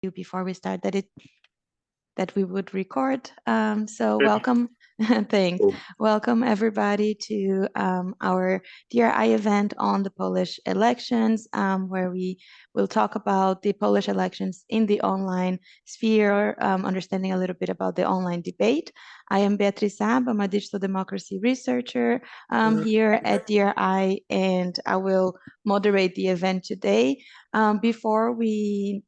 before we start that we would record. So welcome, thanks. Welcome everybody to our DRI event on the Polish elections, where we will talk about the Polish elections in the online sphere, understanding a little bit about the online debate. I am Beatrice Sab, I'm a digital democracy researcher here at DRI, and I will moderate the event today. Before we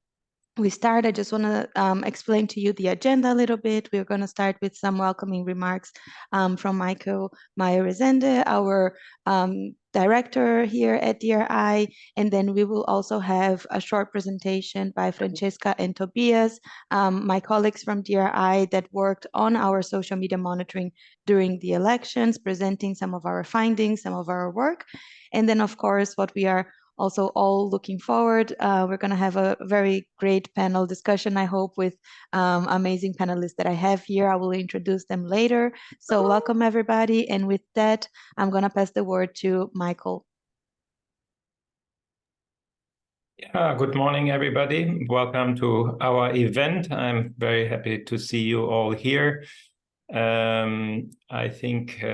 start, I just want to explain to you the agenda a little bit. We're going to start with some welcoming remarks from Michael Meyer-Rezende, our director here at DRI, and then we will also have a short presentation by Francesca and Tobias, my colleagues from DRI that worked on our social media monitoring during the elections, presenting some of our findings, some of our work, and then of course what we are also all looking forward. We're going to have a very great panel discussion, I hope, with amazing panelists that I have here. I will introduce them later. So welcome everybody. And with that, I'm going to pass the word to Michael. Yeah, good morning, everybody. Welcome to our event. I'm very happy to see you all here. I think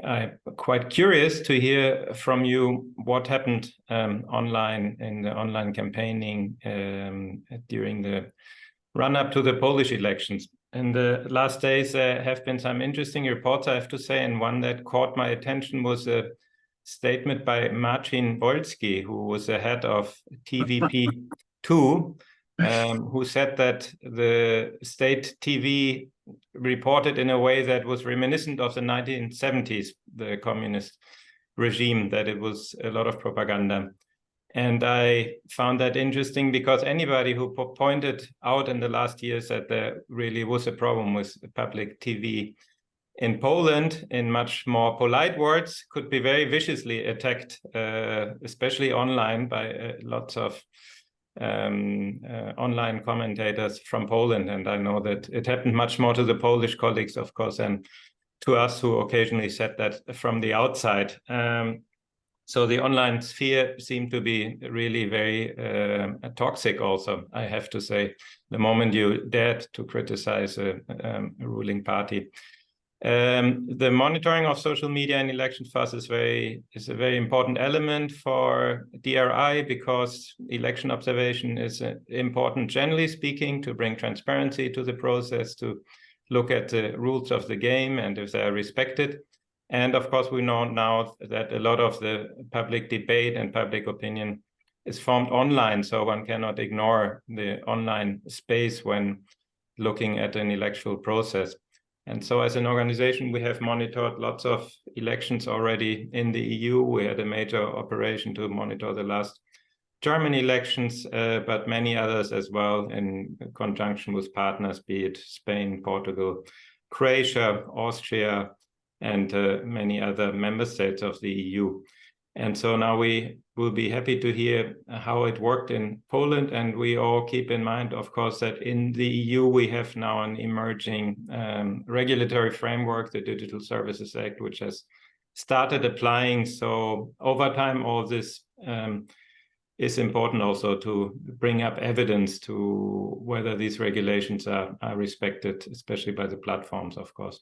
I'm quite curious to hear from you what happened online in the online campaigning during the run-up to the Polish elections. In the last days, there have been some interesting reports, I have to say, and one that caught my attention was a statement by Marcin Wolski, who was the head of TVP2, who said that the state TV reported in a way that was reminiscent of the 1970s, the communist regime, that it was a lot of propaganda. And I found that interesting because anybody who pointed out in the last years that there really was a problem with public TV in Poland, in much more polite words, could be very viciously attacked, especially online by lots of online commentators from Poland. And I know that it happened much more to the Polish colleagues, of course, and to us who occasionally said that from the outside. So the online sphere seemed to be really very toxic also, I have to say, the moment you dared to criticize a ruling party. The monitoring of social media in elections for us is a very important element for DRI because election observation is important, generally speaking, to bring transparency to the process, to look at the rules of the game and if they are respected. And of course, we know now that a lot of the public debate and public opinion is formed online, so one cannot ignore the online space when looking at an electoral process. And so as an organization, we have monitored lots of elections already in the EU. We had a major operation to monitor the last German elections, but many others as well in conjunction with partners, be it Spain, Portugal, Croatia, Austria, and many other member states of the EU. And so now we will be happy to hear how it worked in Poland. And we all keep in mind, of course, that in the EU, we have now an emerging regulatory framework, the Digital Services Act, which has started applying. So over time, all this is important also to bring up evidence to whether these regulations are respected, especially by the platforms, of course.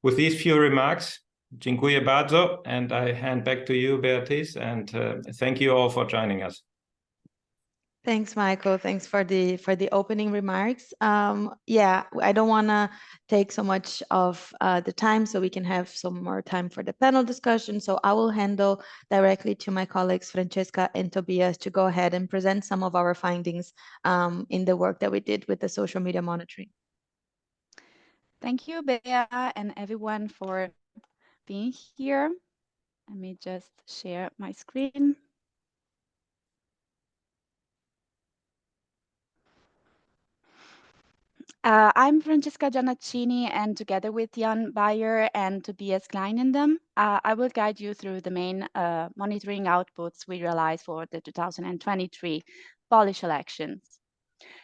With these few remarks, dziękuję bardzo, and I hand back to you, Beatrice, and thank you all for joining us. Thanks, Michael. Thanks for the opening remarks. Yeah, I don't want to take so much of the time, so we can have some more time for the panel discussion. So I will handle directly to my colleagues, Francesca and Tobias, to go ahead and present some of our findings in the work that we did with the social media monitoring. Thank you, Bea, and everyone for being here. Let me just share my screen. I'm Francesca Giannaccini, and together with Jan Bayer and Tobias Kleinendem, I will guide you through the main monitoring outputs we realized for the 2023 Polish elections.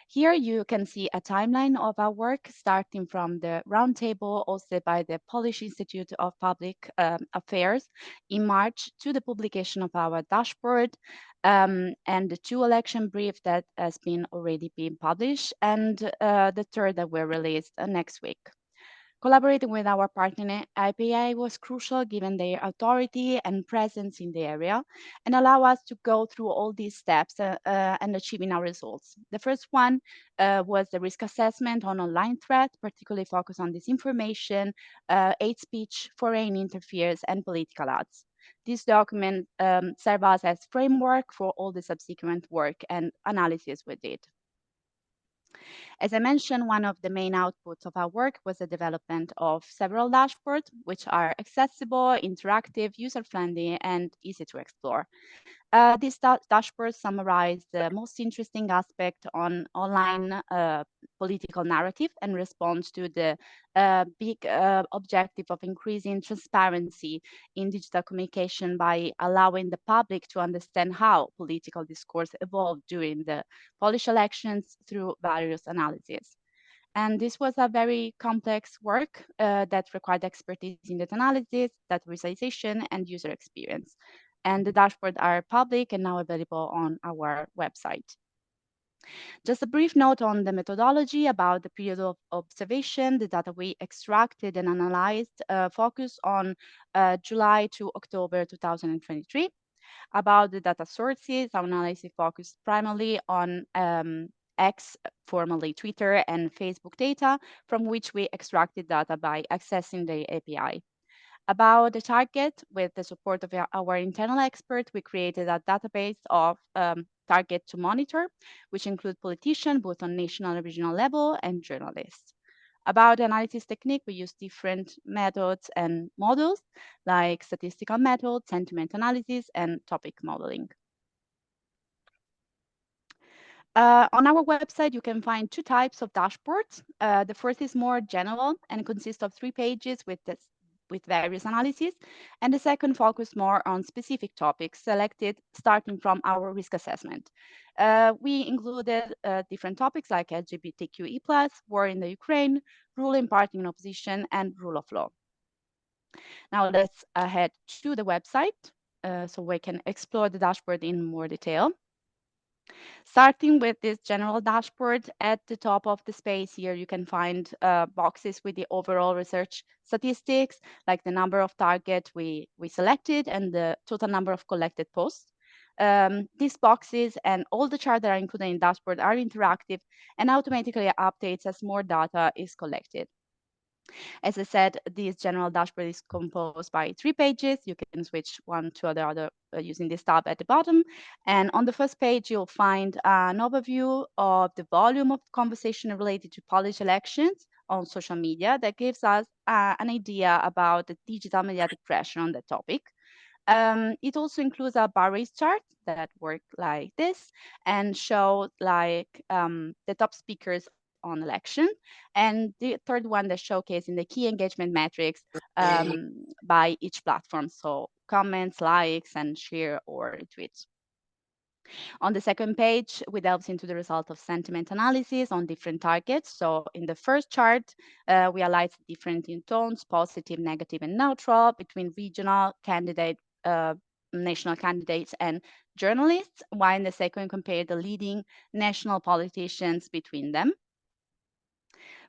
Here you can see a timeline of our work starting from the roundtable hosted by the Polish Institute of Public Affairs in March to the publication of our dashboard and the 2 election brief that has been already been published, and the 3rd that will released next week. Collaborating with our partner IPA was crucial given their authority and presence in the area, and allow us to go through all these steps and achieving our results. The first one was the risk assessment on online threats, particularly focused on disinformation, hate speech, foreign interference, and political ads. This document serves us as framework for all the subsequent work and analysis we did. As I mentioned, one of the main outputs of our work was the development of several dashboards, which are accessible, interactive, user-friendly, and easy to explore. These dashboards summarize the most interesting aspect on online political narrative and respond to the big objective of increasing transparency in digital communication by allowing the public to understand how political discourse evolved during the Polish elections through various analyses. And this was a very complex work that required expertise in data analysis, data visualization, and user experience. And the dashboards are public and now available on our website. Just a brief note on the methodology about the period of observation. The data we extracted and analyzed focused on July to October 2023. About the data sources, our analysis focused primarily on X, formerly Twitter, and Facebook data, from which we extracted data by accessing the API. About the target, with the support of our internal expert, we created a database of target to monitor, which include politicians, both on national and regional level, and journalists. About the analysis technique, we use different methods and models, like statistical methods, sentiment analysis, and topic modeling. On our website, you can find 2 types of dashboards. The first is more general and consists of 3 pages with various analyses, and the second focus more on specific topics selected starting from our risk assessment. We included different topics like LGBTQE+, war in the Ukraine, ruling party in opposition, and rule of law. Now let's head to the website so we can explore the dashboard in more detail. Starting with this general dashboard, at the top of the space here, you can find boxes with the overall research statistics, like the number of targets we selected and the total number of collected posts. These boxes and all the charts that are included in the dashboard are interactive and automatically updates as more data is collected. As I said, this general dashboard is composed by 3 pages. You can switch one to the other using this tab at the bottom. And on the first page, you'll find an overview of the volume of conversation related to Polish elections on social media that gives us an idea about the digital mediatic pressure on the topic. It also includes a bar race chart that work like this and show like the top speakers on election, and the third one that showcasing the key engagement metrics by each platform, so comments, likes, and share or retweets. On the second page, we delve into the result of sentiment analysis on different targets. So in the first chart, we highlight different in tones, positive, negative, and neutral between regional candidate, national candidates, and journalists, while in the second compare the leading national politicians between them.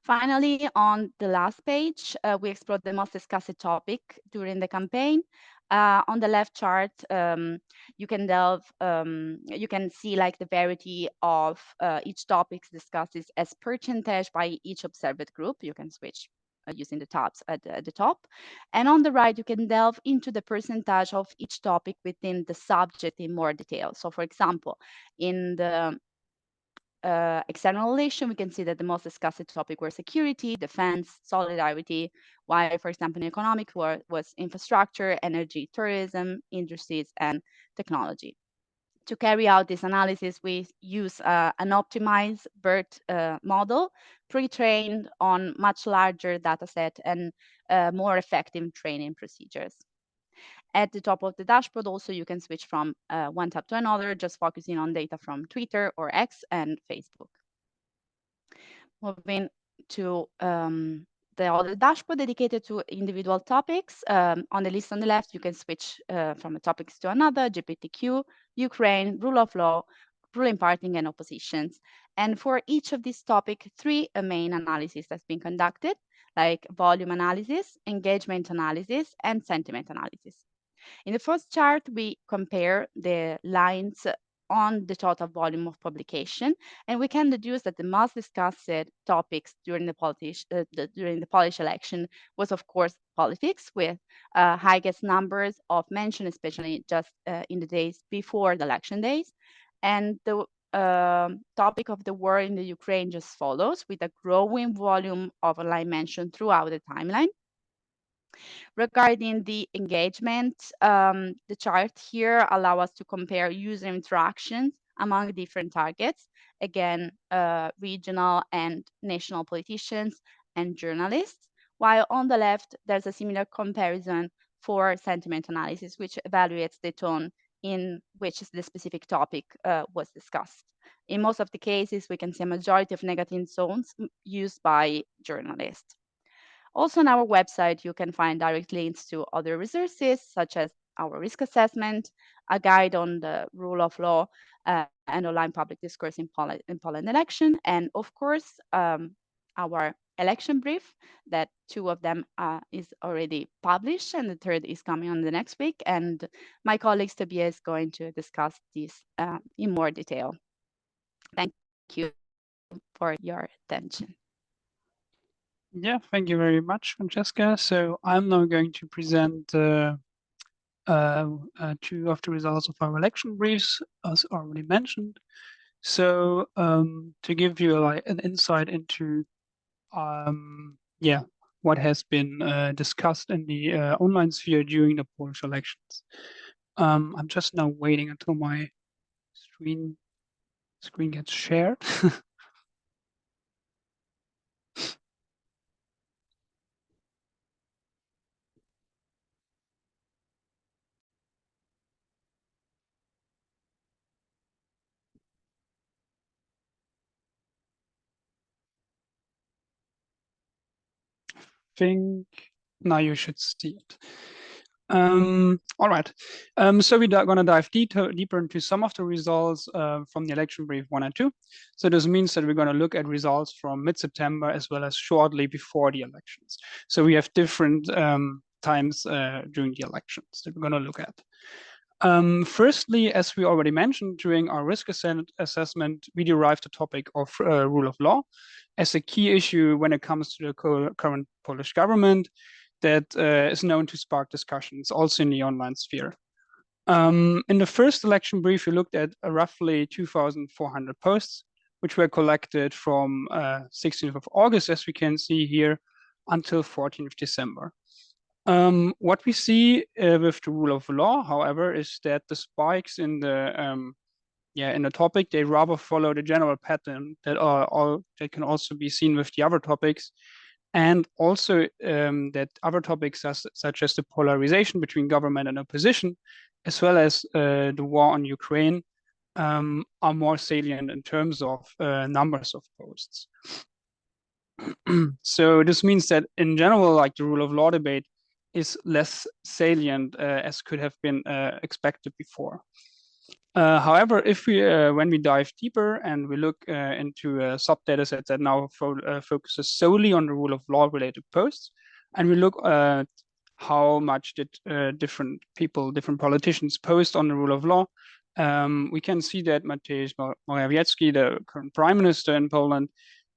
Finally, on the last page, we explored the most discussed topic during the campaign. On the left chart, you can see like the variety of each topic discussed as percentage by each observed group. You can switch using the tabs at the top. And on the right, you can delve into the percentage of each topic within the subject in more detail. So for example, in the external relation, we can see that the most discussed topic were security, defense, solidarity, while, for example, in economic was infrastructure, energy, tourism, industries, and technology. To carry out this analysis, we use an optimized BERT model, pre-trained on much larger data set and more effective training procedures. At the top of the dashboard, also, you can switch from one tab to another, just focusing on data from Twitter or X and Facebook. Moving to the other dashboard dedicated to individual topics. On the list on the left, you can switch from a topic to another: LGBTQ, Ukraine, rule of law, ruling party, and oppositions. And for each of these topics, 3 main analyses has been conducted, like volume analysis, engagement analysis, and sentiment analysis. In the first chart, we compare the lines on the total volume of publication, and we can deduce that the most discussed topics during the Polish election was, of course, politics, with highest numbers of mention, especially just in the days before the election days. And the topic of the war in the Ukraine just follows, with a growing volume of online mention throughout the timeline. Regarding the engagement, the chart here allows us to compare user interactions among different targets, again, regional and national politicians and journalists, while on the left, there's a similar comparison for sentiment analysis, which evaluates the tone in which the specific topic was discussed. In most of the cases, we can see a majority of negative tones used by journalists. Also on our website, you can find direct links to other resources, such as our risk assessment, a guide on the rule of law, and online public discourse in Poland election, and of course, our election brief, that 2 of them is already published, and the 3rd is coming on the next week. And my colleague Tobias is going to discuss this in more detail. Thank you for your attention. Yeah, thank you very much, Francesca. So I'm now going to present 2 of the results of our election briefs, as already mentioned. So to give you like an insight into what has been discussed in the online sphere during the Polish elections. I'm just now waiting until my screen gets shared. Think now you should see it. All right. So we're going to dive deeper into some of the results from the election brief 1 and 2. So this means that we're going to look at results from mid-September as well as shortly before the elections. So we have different times during the elections that we're going to look at. Firstly, as we already mentioned during our risk assessment, we derived the topic of rule of law as a key issue when it comes to the current Polish government that is known to spark discussions also in the online sphere. In the first election brief, we looked at roughly 2,400 posts, which were collected from 16th of August, as we can see here, until 14th of December. What we see with the rule of law, however, is that the spikes in the topic, they rather follow the general pattern that can also be seen with the other topics, and also that other topics such as the polarization between government and opposition, as well as the war on Ukraine, are more salient in terms of numbers of posts. So this means that in general, like the rule of law debate is less salient as could have been expected before. However, if we when we dive deeper and we look into sub-data sets that now focuses solely on the rule of law related posts, and we look at how much did different politicians post on the rule of law, we can see that Mateusz Morawiecki, the current prime minister in Poland,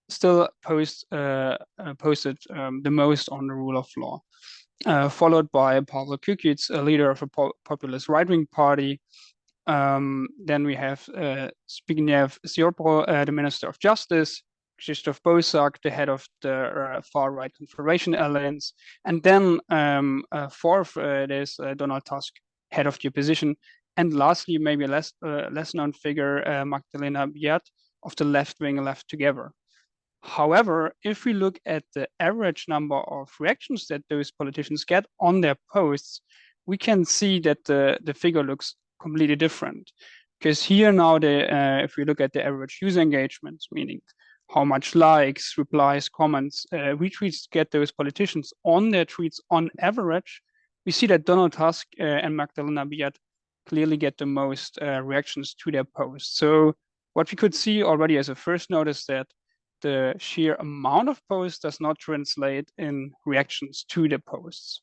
still posted the most on the rule of law, followed by Paweł Kukiz, a leader of a populist right-wing party. Then we have Zbigniew Ziobro, the Minister of Justice, Krzysztof Bosak, the head of the far-right Confederation Alliance, and then fourth, there's Donald Tusk, head of the opposition, and lastly, maybe a less known figure, Magdalena Biat of the left-wing Left Together. However, if we look at the average number of reactions that those politicians get on their posts, we can see that the figure looks completely different. Because here now, if we look at the average user engagements, meaning how much likes, replies, comments, retweets get those politicians on their tweets on average, we see that Donald Tusk and Magdalena Biat clearly get the most reactions to their posts. So what we could see already as a first note is that the sheer amount of posts does not translate in reactions to the posts.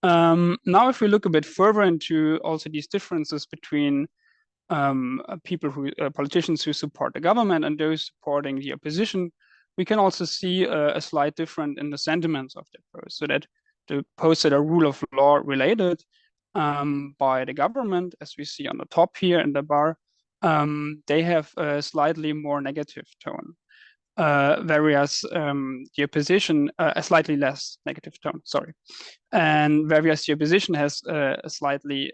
Now, if we look a bit further into also these differences between politicians who support the government and those supporting the opposition, we can also see a slight difference in the sentiments of the posts, so that the posts that are rule of law related by the government, as we see on the top here in the bar, they have a slightly more negative tone, whereas the opposition, a slightly less negative tone, sorry. And whereas the opposition has a slightly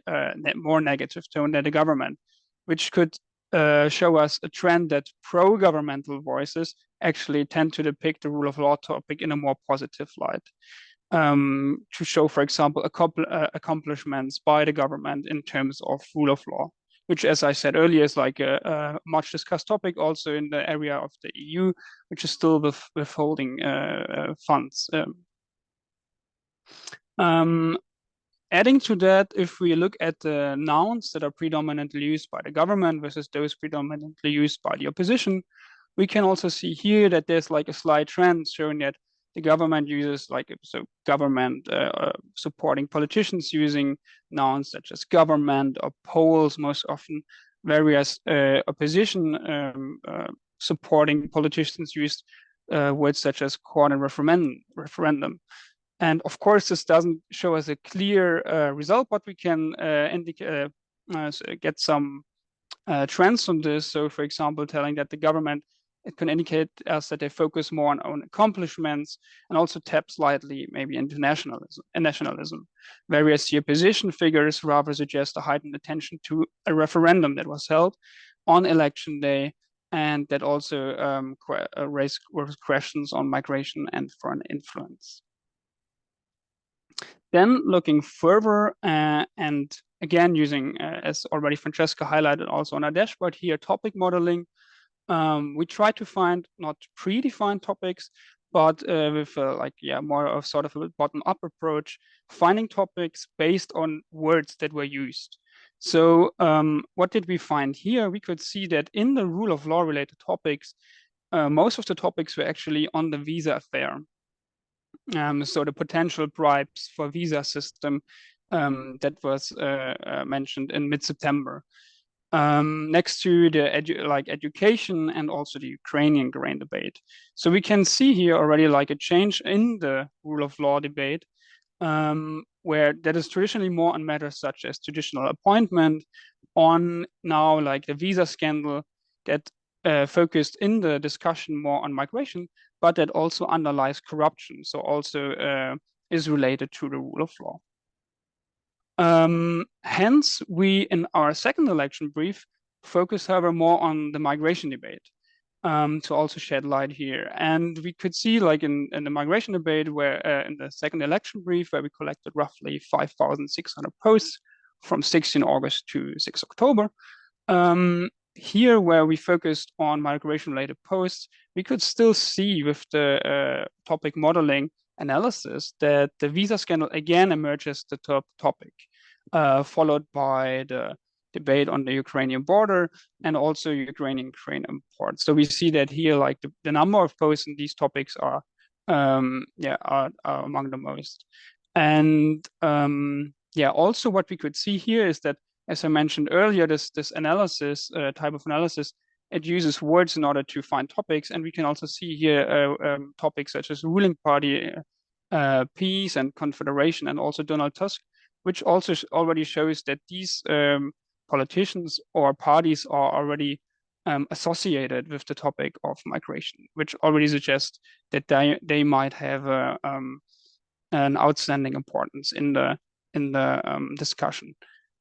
more negative tone than the government, which could show us a trend that pro-governmental voices actually tend to depict the rule of law topic in a more positive light. To show, for example, accomplishments by the government in terms of rule of law, which, as I said earlier, is like a much discussed topic also in the area of the EU, which is still withholding funds. Adding to that, if we look at the nouns that are predominantly used by the government versus those predominantly used by the opposition, we can also see here that there's like a slight trend showing that the government uses government supporting politicians using nouns such as government or polls most often, whereas opposition supporting politicians used words such as court and referendum. And of course, this doesn't show us a clear result, but we can get some trends from this. So, for example, telling that the government, it can indicate us that they focus more on own accomplishments and also tap slightly maybe into nationalism, whereas the opposition figures rather suggest a heightened attention to a referendum that was held on election day and that also raised questions on migration and foreign influence. Then looking further and again using, as already Francesca highlighted also on our dashboard here, topic modeling, we try to find not predefined topics, but with more of sort of a bottom-up approach, finding topics based on words that were used. So what did we find here? We could see that in the rule of law related topics, most of the topics were actually on the visa affair. So the potential bribes for visa system that was mentioned in mid-September. Next to the education and also the Ukrainian grain debate. So we can see here already like a change in the rule of law debate, where that is traditionally more on matters such as judicial appointment, on now like the visa scandal that focused in the discussion more on migration, but that also underlies corruption. So also is related to the rule of law. Hence, we, in our second election brief, focus, however, more on the migration debate to also shed light here. And we could see, like in the migration debate, where in the second election brief, where we collected roughly 5,600 posts from 16 August to 6 October, here, where we focused on migration-related posts, we could still see with the topic modeling analysis that the visa scandal again emerges the top topic, followed by the debate on the Ukrainian border and also Ukrainian grain imports. So we see that here, like the number of posts in these topics are among the most. And also what we could see here is that, as I mentioned earlier, this analysis type of analysis, it uses words in order to find topics, and we can also see here topics such as ruling party, peace and confederation, and also Donald Tusk, which also already shows that these politicians or parties are already associated with the topic of migration, which already suggests that they might have an outstanding importance in the discussion.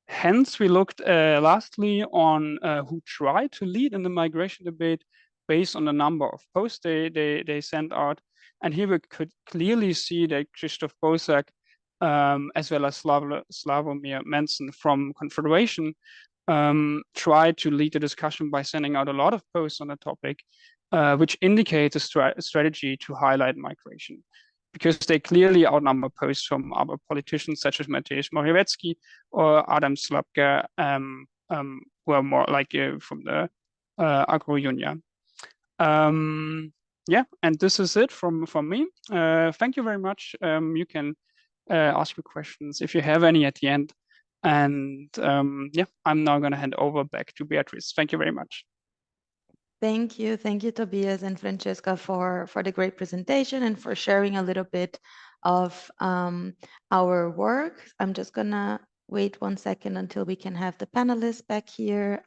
Hence, we looked lastly on who tried to lead in the migration debate based on the number of posts they sent out. And here we could clearly see that Krzysztof Bosak, as well as Sławomir Mencen from Confederation, tried to lead the discussion by sending out a lot of posts on the topic, which indicates a strategy to highlight migration, because they clearly outnumber posts from other politicians such as Mateusz Morawiecki or Adam Slapka, who are more like from the Agro-Unia. Yeah, and this is it from me. Thank you very much. You can ask your questions if you have any at the end. And yeah, I'm now going to hand over back to Beatrice. Thank you very much. Thank you, Tobias and Francesca, for the great presentation and for sharing a little bit of our work. I'm just gonna wait 1 second until we can have the panelists back here.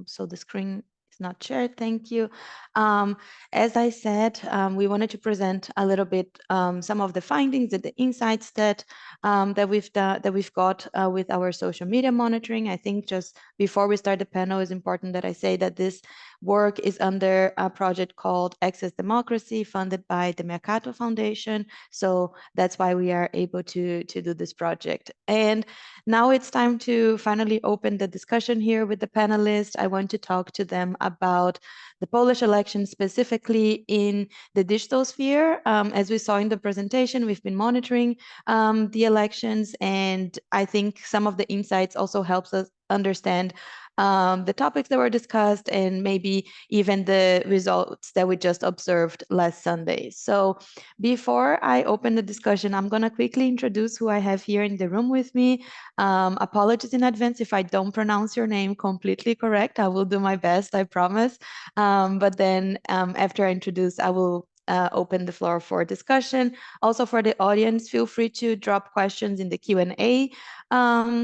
So the screen is not shared. Thank you. As I said, we wanted to present a little bit some of the findings and the insights that we've got with our social media monitoring. I think just before we start the panel, it's important that I say that this work is under a project called Access Democracy, funded by the Mercato Foundation. So that's why we are able to do this project. And now it's time to finally open the discussion here with the panelists. I want to talk to them about the Polish election, specifically in the digital sphere. As we saw in the presentation, we've been monitoring the elections, and I think some of the insights also helps us understand the topics that were discussed and maybe even the results that we just observed last Sunday. So before I open the discussion, I'm going to quickly introduce who I have here in the room with me. Apologies in advance if I don't pronounce your name completely correct. I will do my best, I promise. But then after I introduce, I will open the floor for discussion. Also for the audience, feel free to drop questions in the Q&A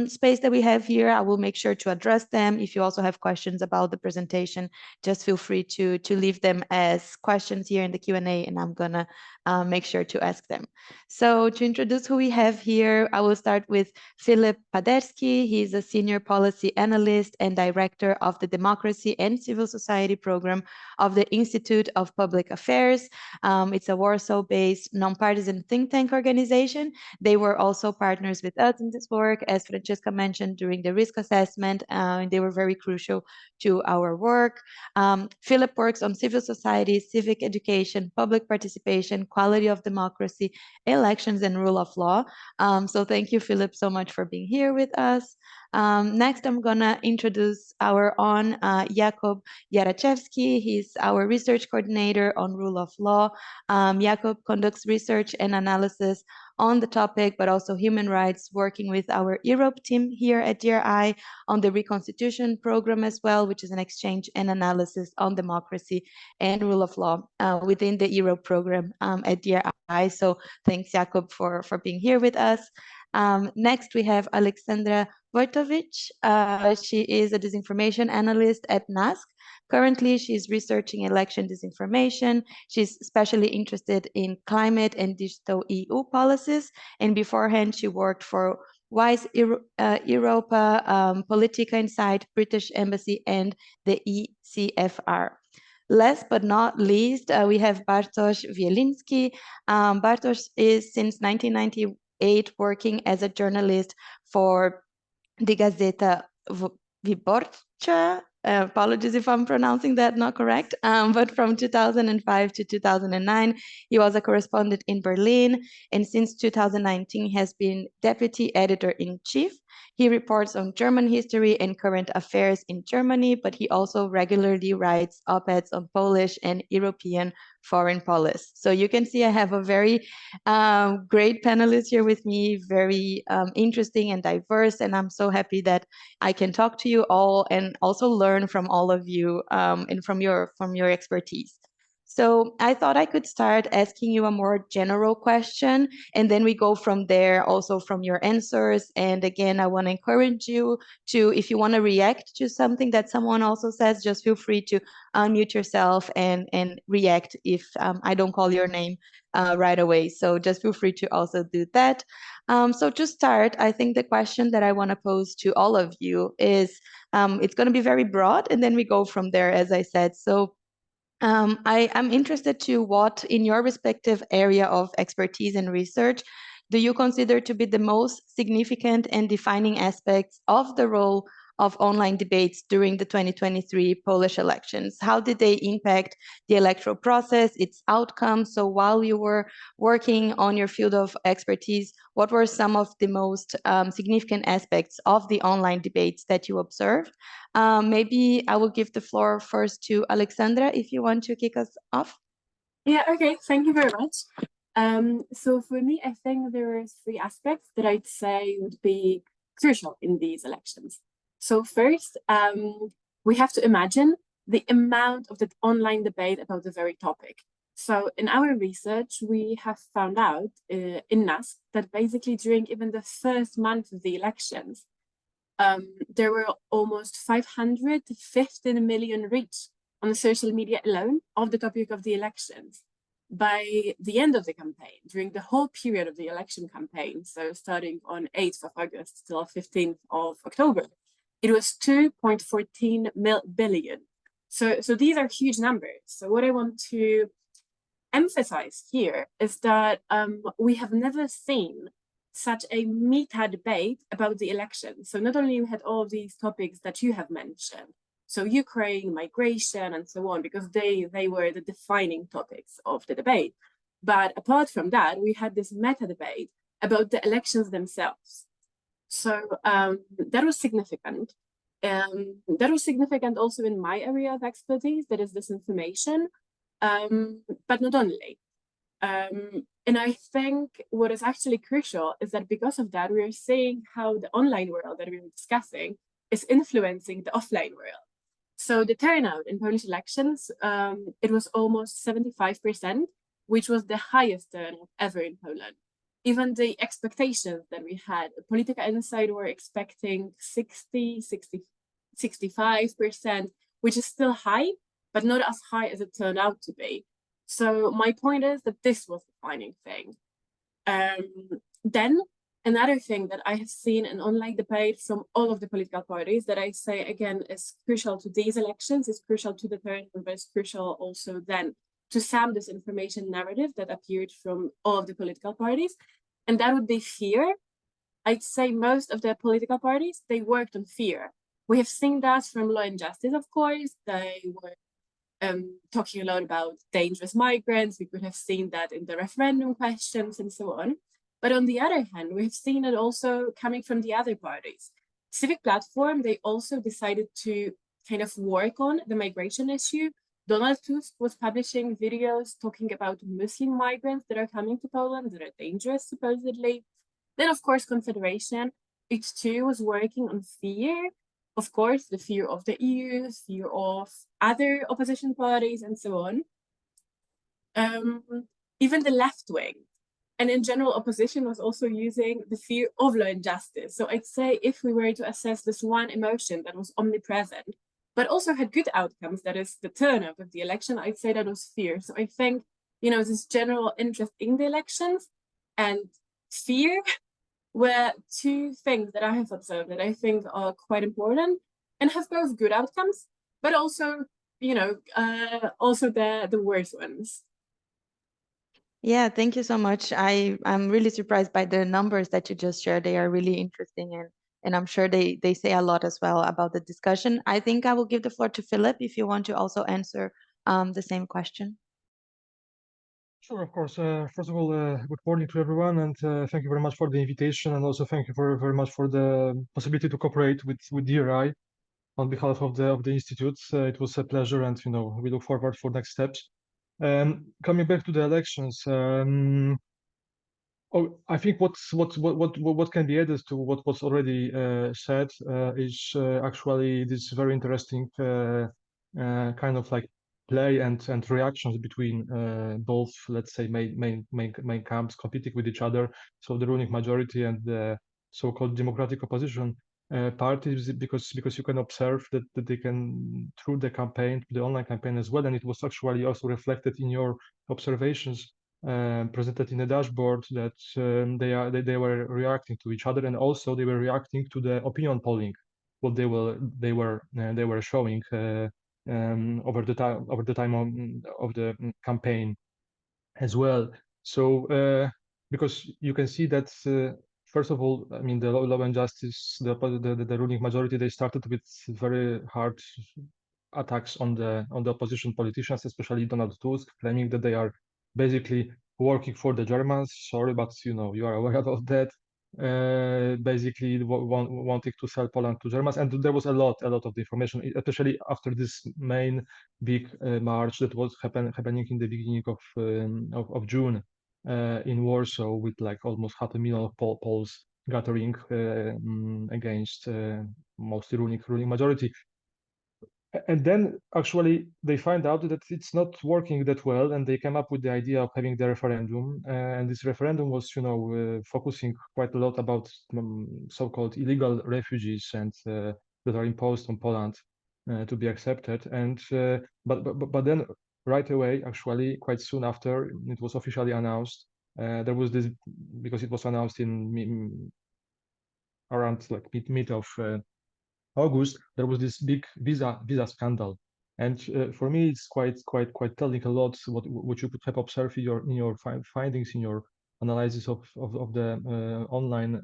space that we have here. I will make sure to address them. If you also have questions about the presentation, just feel free to leave them as questions here in the Q&A, and I'm gonna make sure to ask them. So to introduce who we have here, I will start with Filip Paderski. He's a senior policy analyst and director of the Democracy and Civil Society program of the Institute of Public Affairs. It's a Warsaw-based nonpartisan think tank organization. They were also partners with us in this work, as Francesca mentioned, during the risk assessment. They were very crucial to our work. Philip works on civil society, civic education, public participation, quality of democracy, elections, and rule of law. So thank you, Philip, so much for being here with us. Next, I'm gonna introduce our own Jakub Jarachewski. He's our research coordinator on rule of law. Jakub conducts research and analysis on the topic, but also human rights, working with our Europe team here at DRI on the Reconstitution program as well, which is an exchange and analysis on democracy and rule of law within the Europe program at DRI. So thanks, Jakub, for being here with us. Next, we have Alexandra Wojtowicz. She is a disinformation analyst at NASK. Currently, she's researching election disinformation. She's especially interested in climate and digital EU policies. And beforehand, she worked for WISE Europa, Politica Insight, British Embassy, and the ECFR. Last but not least, we have Bartosz Wielinski. Bartosz is since 1998 working as a journalist for the Gazeta Wyborcza. Apologies if I'm pronouncing that not correct, but from 2005 to 2009, he was a correspondent in Berlin, and since 2019 has been deputy editor-in-chief. He reports on German history and current affairs in Germany, but he also regularly writes op-eds on Polish and European foreign policy. So you can see I have a very great panelist here with me, very interesting and diverse, and I'm so happy that I can talk to you all and also learn from all of you and from your expertise. So I thought I could start asking you a more general question, and then we go from there, also from your answers. And again, I want to encourage you to, if you want to react to something that someone also says, just feel free to unmute yourself and react if I don't call your name right away. So just feel free to also do that. So to start, I think the question that I want to pose to all of you is, it's going to be very broad, and then we go from there, as I said. So I'm interested to what, in your respective area of expertise and research, do you consider to be the most significant and defining aspects of the role of online debates during the 2023 Polish elections? How did they impact the electoral process, its outcomes? So while you were working on your field of expertise, what were some of the most significant aspects of the online debates that you observed? Maybe I will give the floor first to Alexandra, if you want to kick us off. Yeah, okay, thank you very much. So for me, I think there are three aspects that I'd say would be crucial in these elections. So first, we have to imagine the amount of the online debate about the very topic. So in our research, we have found out in NASC that basically during even the first month of the elections, there were almost 515 million reach on the social media alone of the topic of the elections. By the end of the campaign, during the whole period of the election campaign, so starting on 8th of August till 15th of October, it was 2.14 billion. So these are huge numbers. So what I want to emphasize here is that we have never seen such a meta debate about the election. So not only we had all of these topics that you have mentioned, so Ukraine, migration, and so on, because they were the defining topics of the debate. But apart from that, we had this meta debate about the elections themselves. So that was significant. That was significant also in my area of expertise, that is disinformation, but not only. And I think what is actually crucial is that because of that, we are seeing how the online world that we were discussing is influencing the offline world. So the turnout in Polish elections, it was almost 75%, which was the highest turnout ever in Poland. Even the expectations that we had, Political Insight were expecting 65%, which is still high, but not as high as it turned out to be. So my point is that this was the defining thing. Then another thing that I have seen in online debate from all of the political parties that I say, again, is crucial to these elections, is crucial to the turnout, but is crucial also then to some disinformation narrative that appeared from all of the political parties. And that would be fear. I'd say most of the political parties, they worked on fear. We have seen that from Law and Justice, of course. They were talking a lot about dangerous migrants. We could have seen that in the referendum questions and so on. But on the other hand, we have seen it also coming from the other parties. Civic Platform, they also decided to kind of work on the migration issue. Donald Tusk was publishing videos talking about Muslim migrants that are coming to Poland, that are dangerous, supposedly. Then, of course, Confederation, it too was working on fear. Of course, the fear of the EU, fear of other opposition parties, and so on. Even the left wing. And in general, opposition was also using the fear of Law and Justice. So I'd say if we were to assess this one emotion that was omnipresent, but also had good outcomes, that is the turnout of the election, I'd say that was fear. So I think, you know, this general interest in the elections and fear were two things that I have observed that I think are quite important and have both good outcomes, but also, you know, also the worst ones. Yeah, thank you so much. I'm really surprised by the numbers that you just shared. They are really interesting, and I'm sure they say a lot as well about the discussion. I think I will give the floor to Philip if you want to also answer the same question. Sure, of course. First of all, good morning to everyone, and thank you very much for the invitation, and also thank you very much for the possibility to cooperate with DRI on behalf of the institute. It was a pleasure, and you know we look forward for next steps. Coming back to the elections, I think what can be added to what was already said is actually this very interesting kind of like play and reactions between both, let's say, main camps competing with each other. So the ruling majority and the so-called democratic opposition parties, because you can observe that they can through the campaign, the online campaign as well, and it was actually also reflected in your observations presented in the dashboard that they were reacting to each other, and also they were reacting to the opinion polling, what they were showing over the time of the campaign as well. So because you can see that first of all, I mean, the Law and Justice, the ruling majority, they started with very hard attacks on the opposition politicians, especially Donald Tusk, claiming that they are basically working for the Germans. Sorry, but you know, you are aware of that. Basically wanting to sell Poland to Germans, and there was a lot of information, especially after this main big march that was happening in the beginning of June in Warsaw, with like almost 500,000 Poles gathering against mostly ruling majority. And then actually they find out that it's not working that well, and they came up with the idea of having the referendum. And this referendum was, you know, focusing quite a lot about so-called illegal refugees and that are imposed on Poland to be accepted. And but then right away, actually, quite soon after it was officially announced, there was this, because it was announced in around like mid of August, there was this big visa scandal, and for me, it's quite telling a lot what you could have observed in your findings, in your analysis of the online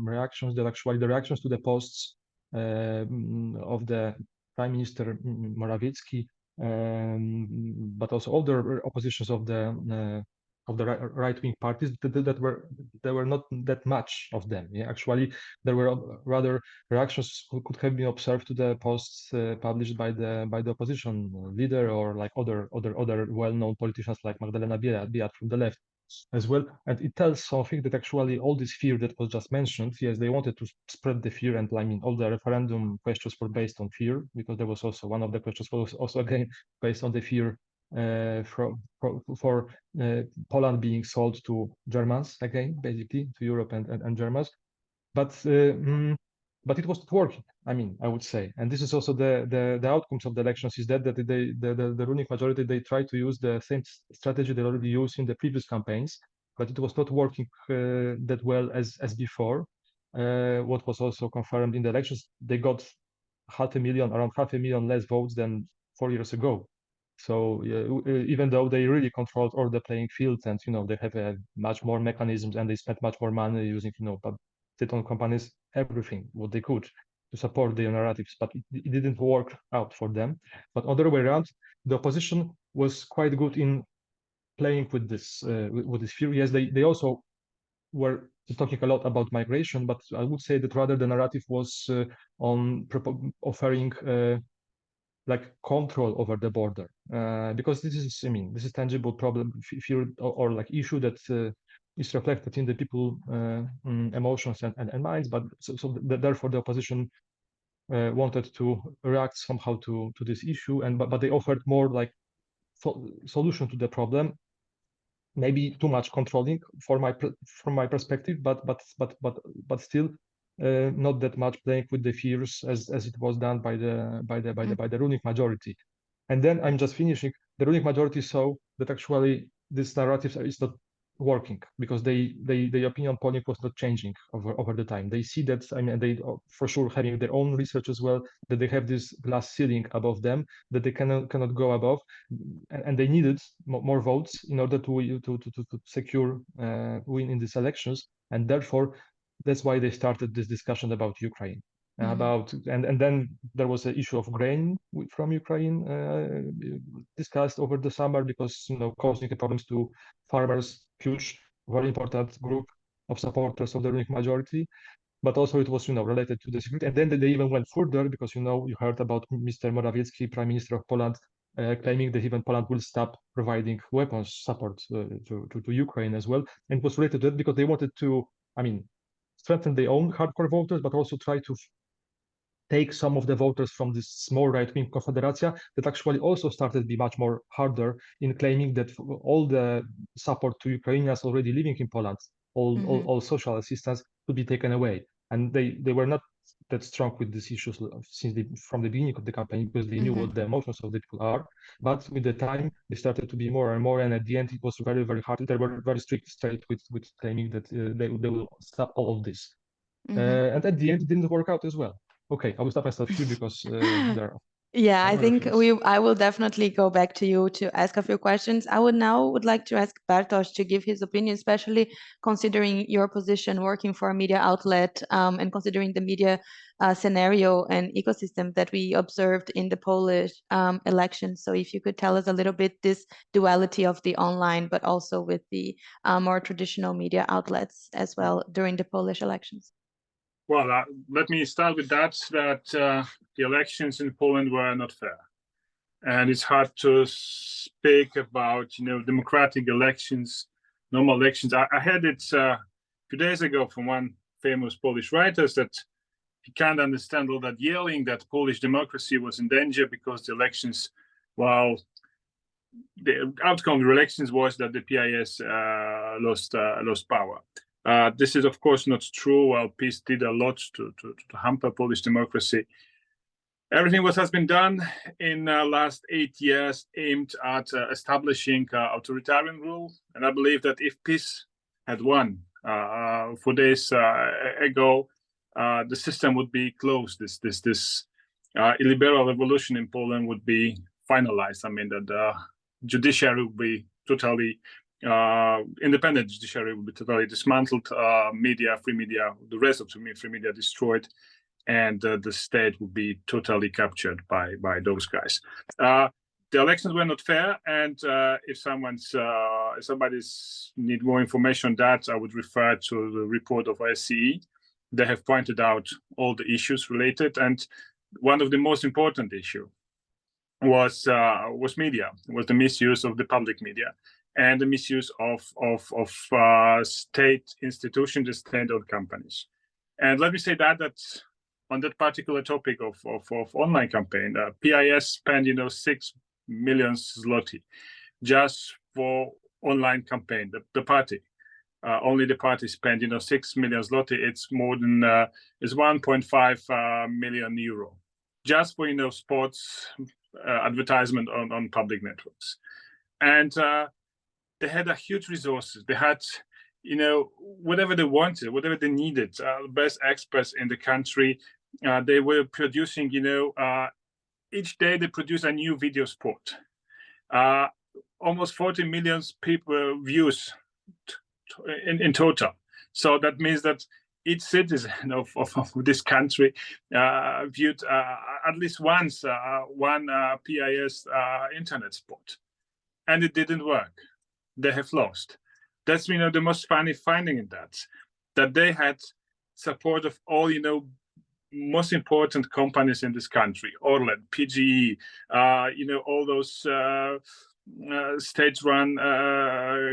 reactions. That actually the reactions to the posts of the Prime Minister Morawiecki, but also other oppositions of the right-wing parties, there were not that much of them. Yeah, actually, there were rather reactions could have been observed to the posts published by the opposition leader, or like other well-known politicians like Magdalena Biejat from the left as well. And it tells something, that actually all this fear that was just mentioned, yes, they wanted to spread the fear, and I mean all the referendum questions were based on fear, because there was also one of the questions was also again based on the fear for Poland being sold to Germans again, basically to Europe and Germans. But it was not working, I mean, I would say. And this is also the outcomes of the elections, is that the ruling majority, they try to use the same strategy they already used in the previous campaigns, but it was not working that well as before. What was also confirmed in the elections, they got around 500,000 less votes than 4 years ago. So even though they really controlled all the playing fields, and you know, they have much more mechanisms, and they spent much more money using, you know, state-owned companies, everything what they could to support their narratives, but it didn't work out for them. But other way around, the opposition was quite good in playing with this fear. Yes, they also were talking a lot about migration, but I would say that rather the narrative was on offering like control over the border, because this is, I mean, this is tangible problem, fear, or like issue that is reflected in the people emotions and minds. But therefore the opposition wanted to react somehow to this issue, and but they offered more like solution to the problem, maybe too much controlling from my perspective, but still not that much playing with the fears as it was done by the ruling majority. And then I'm just finishing. The ruling majority saw that actually this narrative is not working, because the opinion polling was not changing over the time. They see that, I mean, they for sure having their own research as well, that they have this glass ceiling above them that they cannot go above, and they needed more votes in order to secure win in these elections. And therefore that's why they started this discussion about Ukraine. And then there was an issue of grain from Ukraine discussed over the summer, because, you know, causing problems to farmers, huge, very important group of supporters of the ruling majority. But also it was, you know, related to the security. And then they even went further, because, you know, you heard about Mr. Morawiecki, Prime Minister of Poland, claiming that even Poland will stop providing weapons support to Ukraine as well. And it was related to that because they wanted to, I mean, strengthen their own hardcore voters, but also try to take some of the voters from this small right-wing Confederacja that actually also started to be much more harder in claiming that all the support to Ukrainians already living in Poland, all social assistance could be taken away. And they were not that strong with these issues from the beginning of the campaign, because they knew what the emotions of the people are. But with the time, they started to be more and more, and at the end, it was very, very hard. They were very straight with claiming that they will stop all of this. And at the end, it didn't work out as well. Okay, I will stop myself here because there are Yeah, I think I will definitely go back to you to ask a few questions. I would like to ask Bartosz to give his opinion, especially considering your position working for a media outlet, and considering the media scenario and ecosystem that we observed in the Polish election. So if you could tell us a little bit this duality of the online, but also with the more traditional media outlets as well during the Polish elections. Well, let me start with that the elections in Poland were not fair. And it's hard to speak about, democratic elections, normal elections. I heard it a few days ago from one famous Polish writer that he can't understand all that yelling that Polish democracy was in danger because the elections, well, the outcome of the elections was that the PIS lost power. This is, of course, not true. Well, PiS did a lot to hamper Polish democracy. Everything what has been done in the last 8 years aimed at establishing authoritarian rule. And I believe that if PiS had won 4 days ago, the system would be closed. This illiberal revolution in Poland would be finalized. I mean, that the judiciary would be totally independent judiciary would be totally dismantled, free media, the rest of the free media destroyed, and the state would be totally captured by those guys. The elections were not fair, and if somebody's need more information on that, I would refer to the report of OSCE. They have pointed out all the issues related, and one of the most important issue was media, was the misuse of the public media and the misuse of state institutions, the state-owned companies. And let me say that on that particular topic of online campaign, PIS spent 6 million zloty just for online campaign. The party, only the party spent 6 million zloty. It's more than it's 1.5 million euro just for sports advertisement on public networks. And they had a huge resources. They had whatever they wanted, whatever they needed, best experts in the country. They were producing, each day they produce a new video spot. Almost 40 million people views in total. So that means that each citizen of this country viewed at least once one PIS internet spot. And it didn't work. They have lost. That's the most funny finding in that they had support of all most important companies in this country, Orlen, PGE, all those state-run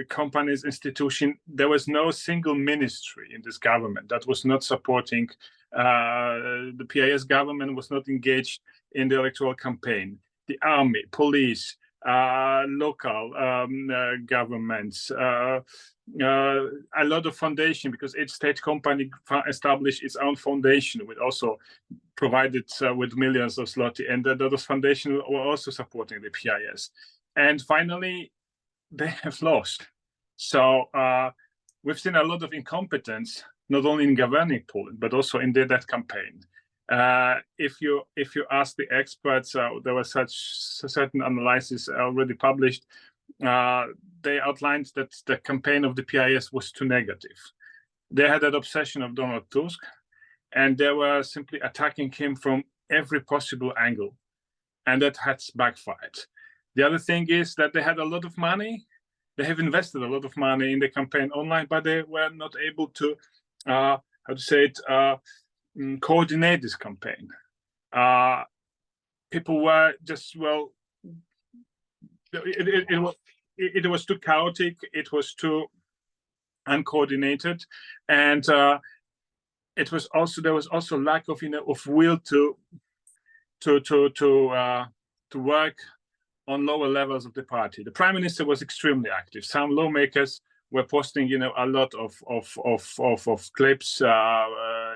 companies, institutions. There was no single ministry in this government that was not supporting. The PIS government was not engaged in the electoral campaign. The army, police, local governments, a lot of foundation, because each state company established its own foundation, which also provided with millions of zloty, and those foundations were also supporting the PIS. And finally, they have lost. So we've seen a lot of incompetence, not only in governing Poland, but also in that campaign. If you ask the experts, there was certain analysis already published. They outlined that the campaign of the PIS was too negative. They had that obsession of Donald Tusk, and they were simply attacking him from every possible angle, and that has backfired. The other thing is that they had a lot of money. They have invested a lot of money in the campaign online, but they were not able to, coordinate this campaign. People were just, it was too chaotic, it was too uncoordinated, and there was also lack of of will to work on lower levels of the party. The prime minister was extremely active. Some lawmakers were posting a lot of clips,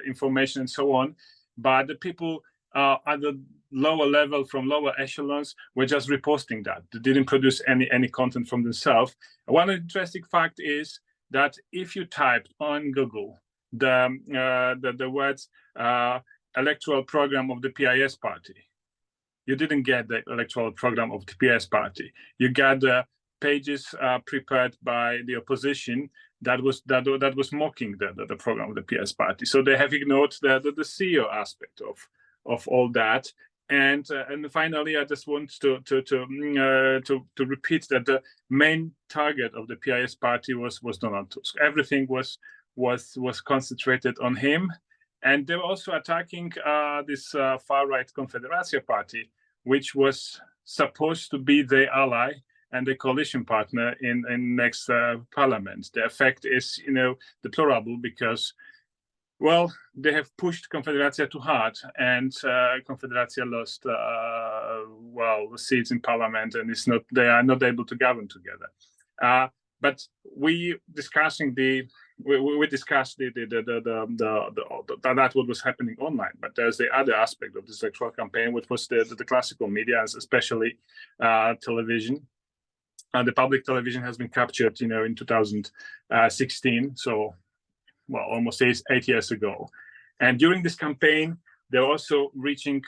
information, and so on, but the people at the lower level, from lower echelons, were just reposting that. They didn't produce any content from themselves. One interesting fact is that if you type on Google the words electoral program of the PIS party, you didn't get the electoral program of the PS party. You got the pages prepared by the opposition that was mocking the program of the PS party. So they have ignored the CEO aspect of all that. And finally, I just want to repeat that the main target of the PIS party was Donald Tusk. Everything was concentrated on him, and they were also attacking this far-right Konfederacja party, which was supposed to be their ally and the coalition partner in next parliament. The effect is, deplorable because, well, they have pushed Konfederacja too hard, and Konfederacja lost seats in parliament, and they are not able to govern together. But we discussed that what was happening online. But there's the other aspect of this electoral campaign, which was the classical media, especially television. The public television has been captured, in 2016. So, well, almost 8 years ago. And during this campaign, they're also reaching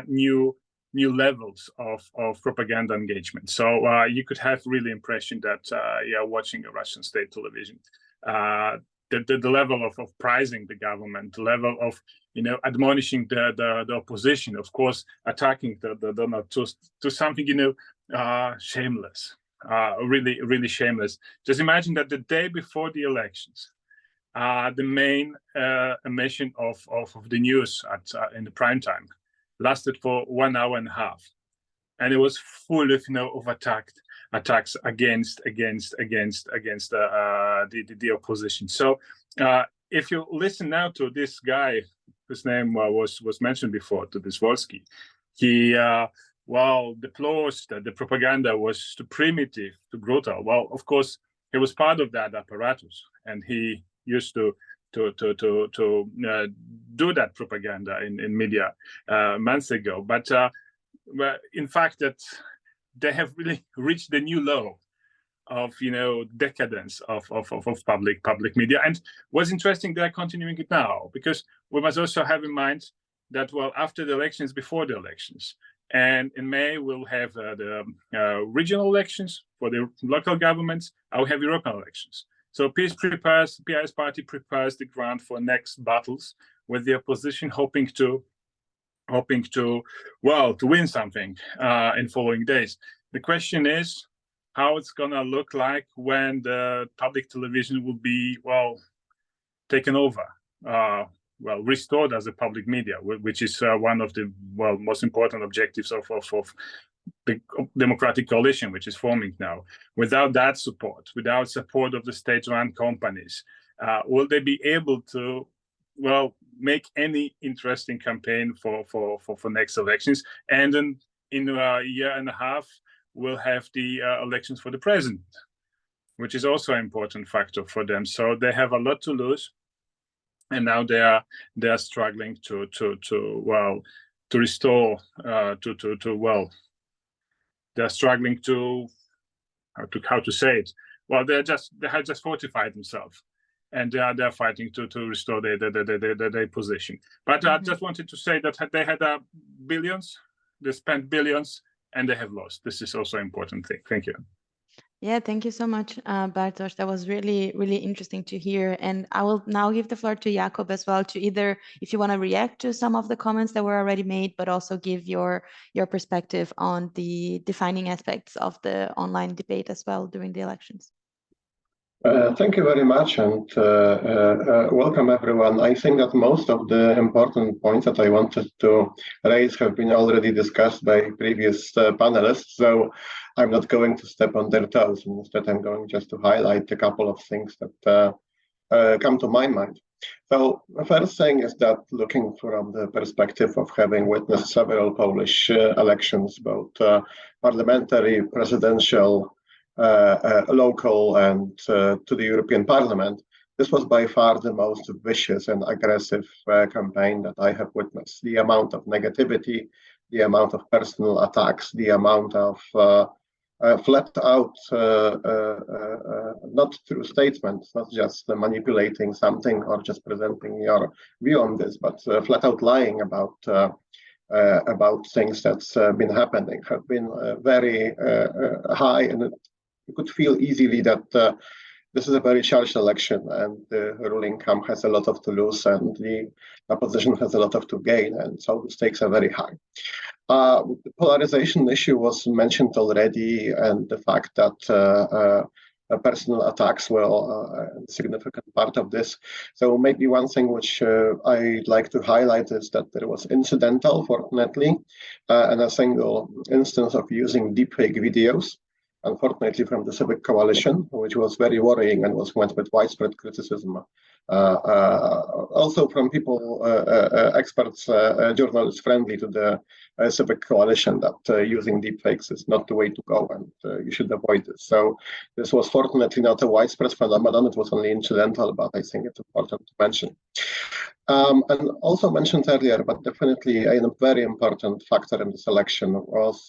new levels of propaganda engagement. So you could have really impression that you're watching a Russian state television. The level of praising the government, the level of admonishing the opposition, of course, attacking the Donald Tusk to something shameless, really shameless. Just imagine that the day before the elections, the main emission of the news in the prime time lasted for 1 hour and a half, and it was full of attacks against the opposition. So if you listen now to this guy, whose name was mentioned before, to Dysvolsky, he deplores that the propaganda was too primitive, too brutal. Well, of course, he was part of that apparatus, and he used to do that propaganda in media months ago. But in fact, that they have really reached the new low of decadence of public media. And what's interesting, they're continuing it now, because we must also have in mind that, well, after the elections, before the elections, and in May we'll have the regional elections for the local governments. I'll have European elections. So PiS party prepares the ground for next battles with the opposition, hoping to win something in following days. The question is how it's gonna look like when the public television will be taken over, restored as a public media, which is one of the most important objectives of the democratic coalition which is forming now. Without that support, without support of the state-run companies, will they be able to make any interesting campaign for next elections? And then in a year and a half we'll have the elections for the president, which is also an important factor for them. So they have a lot to lose, and now they are struggling to restore they're struggling to how to say it. Well, they have just fortified themselves, and they're fighting to restore their position. But I just wanted to say that they had billions, they spent billions, and they have lost. This is also an important thing. Thank you. Yeah, thank you so much, Bartosz. That was really, really interesting to hear. And I will now give the floor to Jakub as well, to either, if you want to react to some of the comments that were already made, but also give your perspective on the defining aspects of the online debate as well during the elections. Thank you very much, and welcome everyone. I think that most of the important points that I wanted to raise have been already discussed by previous panelists, so I'm not going to step on their toes. Instead, I'm going just to highlight a couple of things that come to my mind. So the first thing is that, looking from the perspective of having witnessed several Polish elections, both parliamentary, presidential, local, and to the European Parliament, this was by far the most vicious and aggressive campaign that I have witnessed. The amount of negativity, the amount of personal attacks, the amount of flat out, not through statements, not just manipulating something or just presenting your view on this, but flat out lying about about things that's been happening have been very high, and you could feel easily that this is a very charged election, and the ruling camp has a lot of to lose, and the opposition has a lot of to gain, and so the stakes are very high. The polarization issue was mentioned already, and the fact that personal attacks were a significant part of this. So maybe one thing which I'd like to highlight is that there was incidental, fortunately, and a single instance of using deepfake videos, unfortunately from the Civic Coalition, which was very worrying and was met with widespread criticism. Also from people, experts, journalists friendly to the Civic Coalition, that using deepfakes is not the way to go, and you should avoid this. So this was fortunately not a widespread phenomenon. It was only incidental, but I think it's important to mention. And also mentioned earlier, but definitely a very important factor in this election was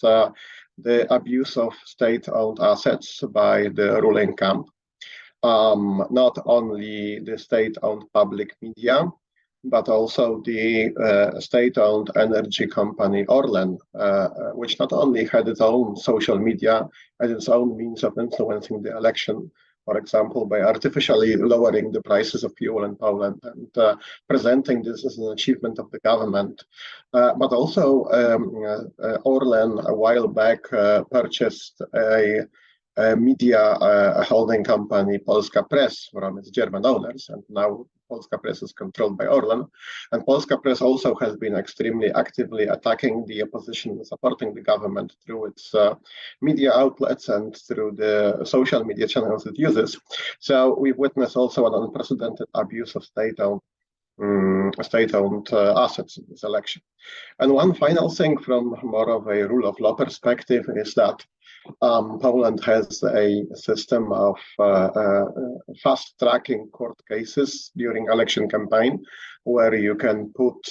the abuse of state-owned assets by the ruling camp. Not only the state-owned public media, but also the state-owned energy company Orlen, which not only had its own social media and its own means of influencing the election, for example, by artificially lowering the prices of fuel in Poland and presenting this as an achievement of the government. But also Orlen a while back purchased a media holding company, Polska Press, from its German owners, and now Polska Press is controlled by Orlen. And Polska Press also has been extremely actively attacking the opposition, supporting the government through its media outlets and through the social media channels it uses. So we've witnessed also an unprecedented abuse of state-owned assets in this election. And one final thing from more of a rule of law perspective is that Poland has a system of fast-tracking court cases during election campaign, where you can put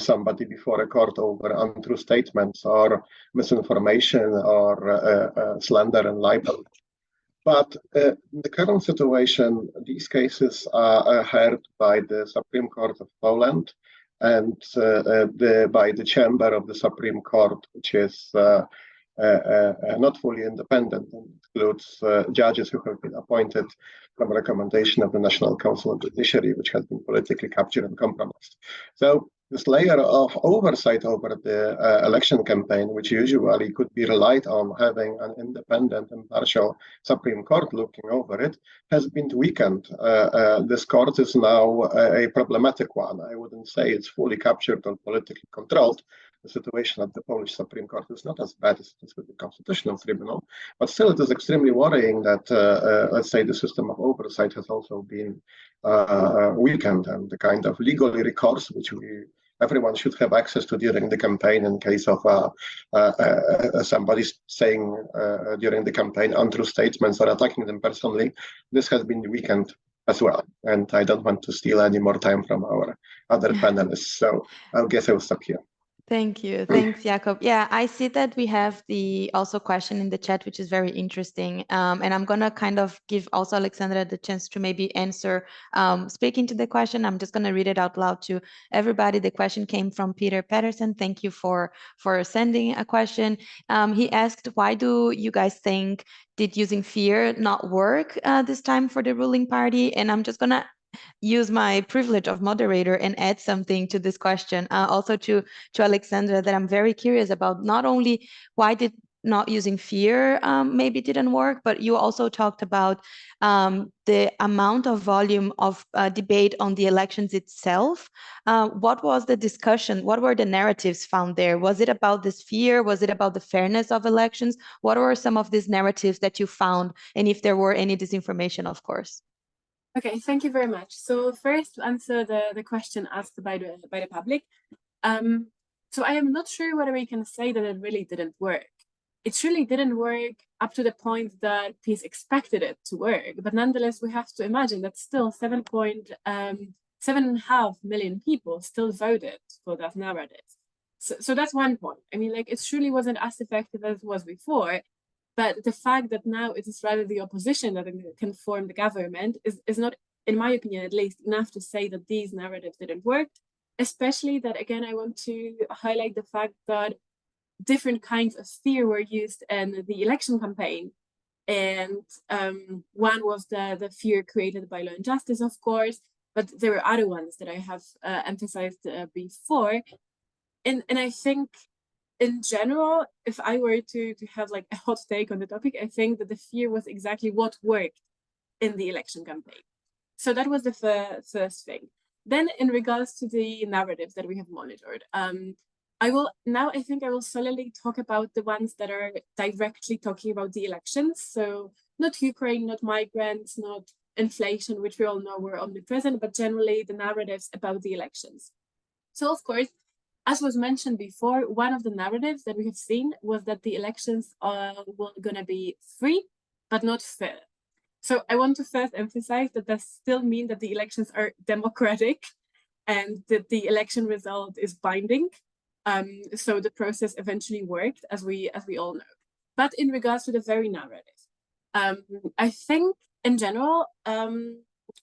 somebody before a court over untrue statements or misinformation or slander and libel. But in the current situation, these cases are heard by the Supreme Court of Poland and by the chamber of the Supreme Court, which is not fully independent, and includes judges who have been appointed from a recommendation of the National Council of Judiciary, which has been politically captured and compromised. So this layer of oversight over the election campaign, which usually could be relied on having an independent, impartial Supreme Court looking over it, has been weakened. This court is now a problematic one. I wouldn't say it's fully captured or politically controlled. The situation at the Polish Supreme Court is not as bad as it is with the Constitutional Tribunal, but still it is extremely worrying that, let's say, the system of oversight has also been weakened, and the kind of legal recourse which everyone should have access to during the campaign in case of somebody saying during the campaign untrue statements or attacking them personally, this has been weakened as well. And I don't want to steal any more time from our other panelists, so I guess I will stop here. Thank you. Thanks, Jakob. Yeah, I see that we have the also question in the chat, which is very interesting. And I'm going to kind of give also Alexandra the chance to maybe answer, speaking to the question. I'm just going to read it out loud to everybody. The question came from Peter Patterson. Thank you for sending a question. He asked, why do you guys think did using fear not work this time for the ruling party? And I'm just going to use my privilege of moderator and add something to this question, also to Alexandra, that I'm very curious about. Not only why did not using fear maybe didn't work, but you also talked about the amount of volume of debate on the elections itself. What was the discussion? What were the narratives found there? Was it about this fear? Was it about the fairness of elections? What were some of these narratives that you found? And if there were any disinformation, of course. Okay, thank you very much. So first, to answer the question asked by the public. So I am not sure whether we can say that it really didn't work. It surely didn't work up to the point that PiS expected it to work. But nonetheless, we have to imagine that still 7.5 million people still voted for that narrative. So that's one point. I mean, like, it surely wasn't as effective as it was before. But the fact that now it is rather the opposition that can form the government is not, in my opinion at least, enough to say that these narratives didn't work. especially that, again, I want to highlight the fact that different kinds of fear were used in the election campaign. And one was the fear created by law and justice, of course, but there were other ones that I have emphasized before. And I think in general, if I were to have like a hot take on the topic, I think that the fear was exactly what worked in the election campaign. So that was the first thing. Then in regards to the narratives that we have monitored, I think I will solely talk about the ones that are directly talking about the elections. So not Ukraine, not migrants, not inflation, which we all know were omnipresent, but generally the narratives about the elections. So of course, as was mentioned before, one of the narratives that we have seen was that the elections are going to be free, but not fair. So I want to first emphasize that that still means that the elections are democratic and that the election result is binding. So the process eventually worked, as we all know. But in regards to the very narrative, I think in general,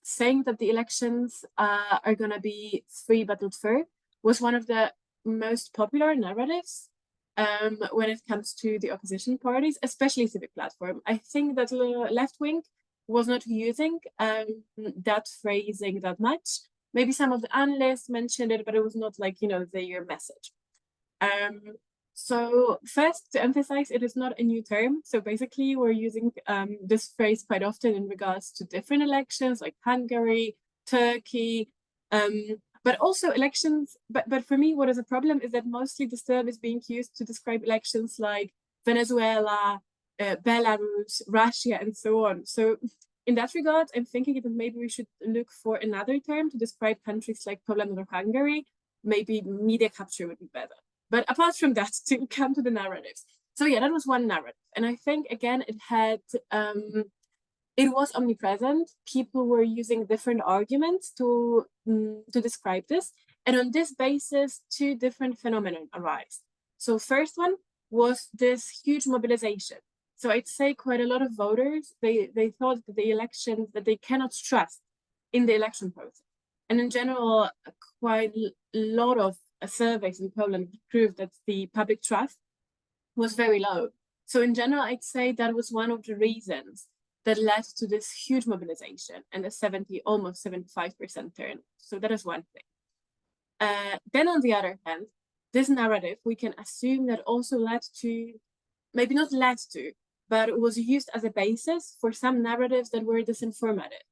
saying that the elections are going to be free but not fair was one of the most popular narratives when it comes to the opposition parties, especially Civic Platform. I think that the left wing was not using that phrasing that much. Maybe some of the analysts mentioned it, but it was not like, their message. So first, to emphasize, it is not a new term. So basically, we're using this phrase quite often in regards to different elections like Hungary, Turkey, but also elections. But for me, what is a problem is that mostly this term is being used to describe elections like Venezuela, Belarus, Russia, and so on. So in that regard, I'm thinking that maybe we should look for another term to describe countries like Poland or Hungary. Maybe media capture would be better. But apart from that, to come to the narratives. So yeah, that was one narrative. And I think, again, it was omnipresent. People were using different arguments to describe this. And on this basis, two different phenomena arise. So first one was this huge mobilization. So I'd say quite a lot of voters, they thought that the elections, that they cannot trust in the election process. And in general, quite a lot of surveys in Poland proved that the public trust was very low. So in general, I'd say that was one of the reasons that led to this huge mobilization and a almost 75% turn. So that is one thing. Then on the other hand, this narrative, we can assume that also led to, maybe not led to, but it was used as a basis for some narratives that were disinformative.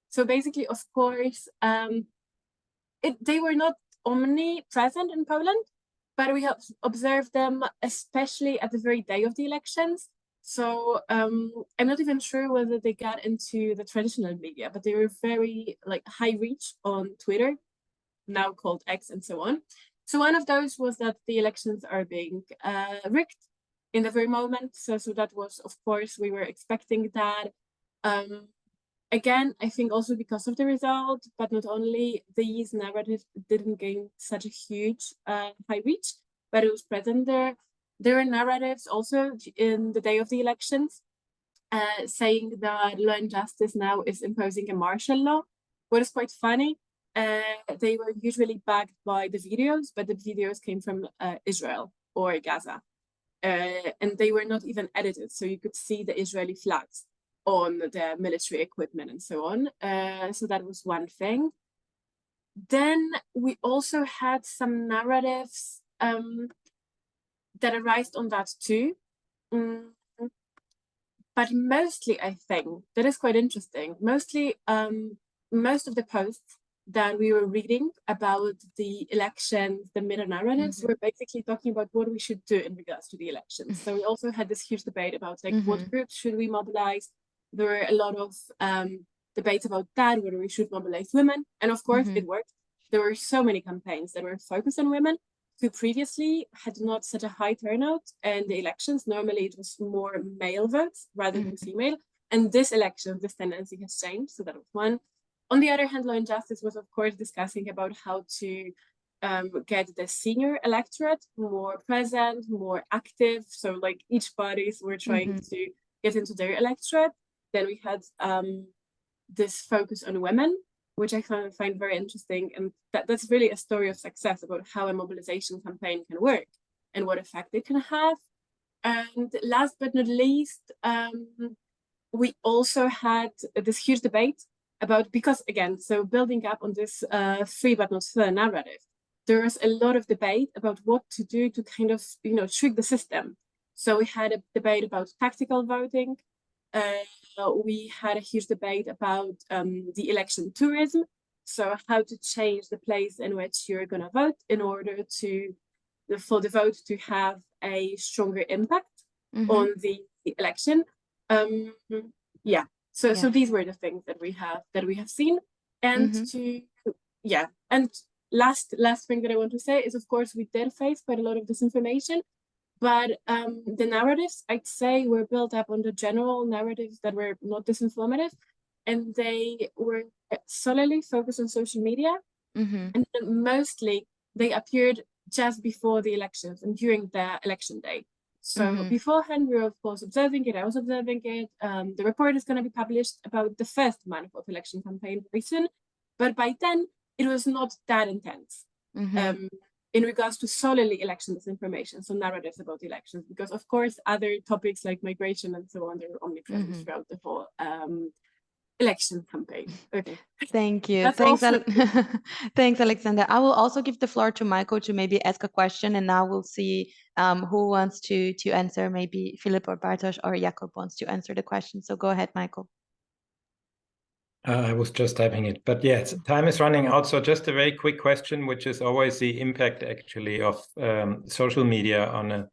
So basically, of course, they were not omnipresent in Poland, but we have observed them, especially at the very day of the elections. So I'm not even sure whether they got into the traditional media, but they were very high reach on Twitter, now called X and so on. So one of those was that the elections are being rigged in the very moment. So that was, of course, we were expecting that. Again, I think also because of the result, but not only, these narratives didn't gain such a huge high reach, but it was present there. There were narratives also in the day of the elections saying that law and justice now is imposing a martial law. What is quite funny, they were usually backed by the videos, but the videos came from Israel or Gaza. And they were not even edited, so you could see the Israeli flags on the military equipment and so on. So that was one thing. Then we also had some narratives that arised on that too. But mostly, I think, that is quite interesting. Mostly, most of the posts that we were reading about the elections, the meta-narratives, were basically talking about what we should do in regards to the elections. So we also had this huge debate about what groups should we mobilize. There were a lot of debates about that, whether we should mobilize women. And of course, it worked. There were so many campaigns that were focused on women who previously had not such a high turnout in the elections. Normally, it was more male votes rather than female. And this election, this tendency has changed. So that was one. On the other hand, Law and Justice was, of course, discussing about how to get the senior electorate more present, more active. So each parties were trying to get into their electorate. Then we had this focus on women. which I find very interesting. And that's really a story of success about how a mobilization campaign can work and what effect it can have. And last but not least, we also had this huge debate about, because again, so building up on this free but not fair narrative, there was a lot of debate about what to do to kind of, trick the system. So we had a debate about tactical voting. We had a huge debate about the election tourism. So how to change the place in which you're going to vote in order for the vote to have a stronger impact on the election. So these were the things that we have seen. And and last thing that I want to say is, of course, we did face quite a lot of disinformation, but the narratives, I'd say, were built up on the general narratives that were not disinformative, and they were solely focused on social media, and mostly they appeared just before the elections and during the election day. So beforehand, we were, of course, observing it. I was observing it. The report is going to be published about the first month of election campaign very soon. But by then, it was not that intense in regards to solely election disinformation, so narratives about the elections, because, of course, other topics like migration and so on, they're only present throughout the whole election campaign. Okay. Thank you. Thanks, thanks, Alexander. I will also give the floor to Michael to maybe ask a question, and now we'll see who wants to answer. Maybe Philip or Bartosz or Jakub wants to answer the question. So go ahead, Michael. I was just typing it, but yes, time is running out. So just a very quick question, which is always the impact actually of social media on